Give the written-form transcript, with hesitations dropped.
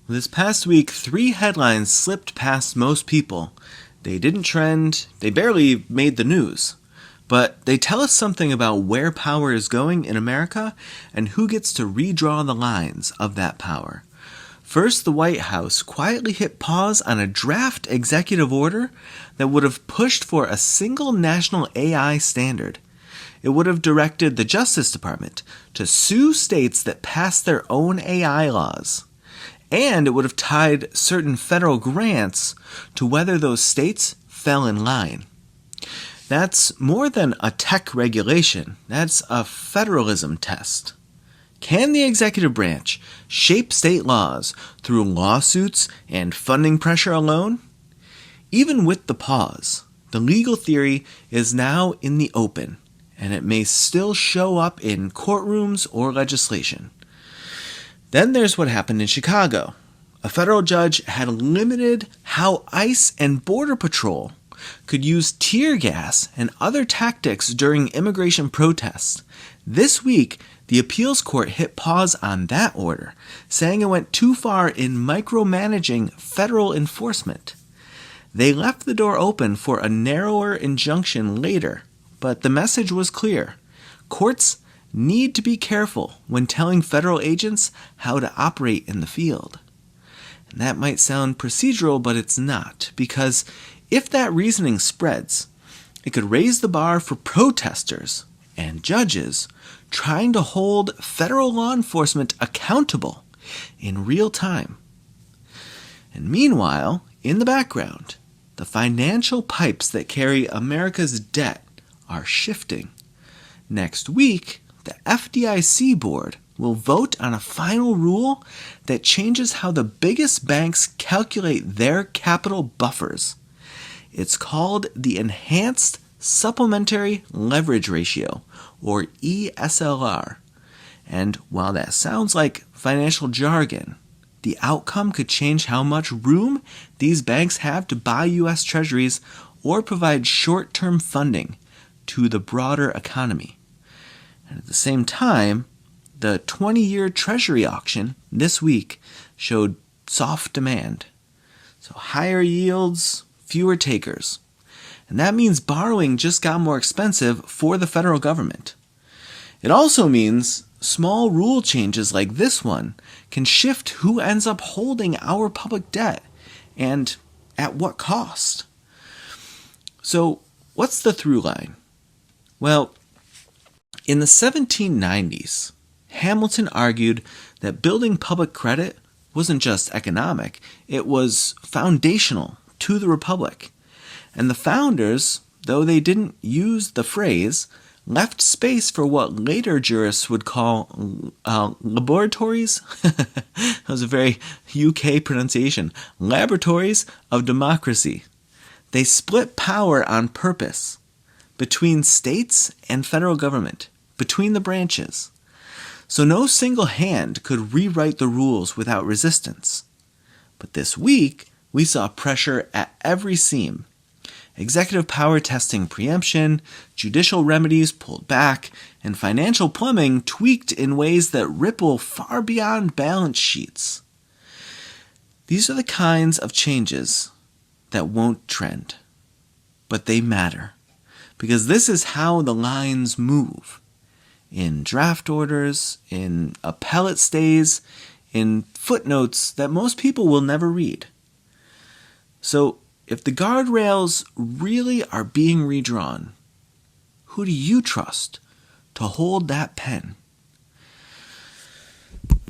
This past week, 3 headlines slipped past most people. They didn't trend, they barely made the news. But they tell us something about where power is going in America and who gets to redraw the lines of that power. First, the White House quietly hit pause on a draft executive order that would have pushed for a single national AI standard. It would have directed the Justice Department to sue states that pass their own AI laws. And it would have tied certain federal grants to whether those states fell in line. That's more than a tech regulation. That's a federalism test. Can the executive branch shape state laws through lawsuits and funding pressure alone? Even with the pause, the legal theory is now in the open, and it may still show up in courtrooms or legislation. Then there's what happened in Chicago. A federal judge had limited how ICE and Border Patrol could use tear gas and other tactics during immigration protests. This week, the appeals court hit pause on that order, saying it went too far in micromanaging federal enforcement. They left the door open for a narrower injunction later, but the message was clear. Courts need to be careful when telling federal agents how to operate in the field. And that might sound procedural, but it's not, because if that reasoning spreads, it could raise the bar for protesters and judges trying to hold federal law enforcement accountable in real time. And meanwhile, in the background, the financial pipes that carry America's debt are shifting. Next week, the FDIC board will vote on a final rule that changes how the biggest banks calculate their capital buffers. It's called the Enhanced Supplementary Leverage Ratio, or ESLR. And while that sounds like financial jargon, the outcome could change how much room these banks have to buy U.S. Treasuries or provide short-term funding to the broader economy. And at the same time, the 20-year Treasury auction this week showed soft demand. So higher yields, fewer takers. And that means borrowing just got more expensive for the federal government. It also means small rule changes like this one can shift who ends up holding our public debt and at what cost. So what's the through line? Well, in the 1790s, Hamilton argued that building public credit wasn't just economic, it was foundational to the republic. And the founders, though they didn't use the phrase, left space for what later jurists would call laboratories. That was a very UK pronunciation. Laboratories of democracy. They split power on purpose between states and federal government, between the branches. So no single hand could rewrite the rules without resistance. But this week, we saw pressure at every seam. Executive power testing preemption, judicial remedies pulled back, and financial plumbing tweaked in ways that ripple far beyond balance sheets. These are the kinds of changes that won't trend, but they matter, because this is how the lines move. In draft orders, in appellate stays, in footnotes that most people will never read. So, if the guardrails really are being redrawn, who do you trust to hold that pen?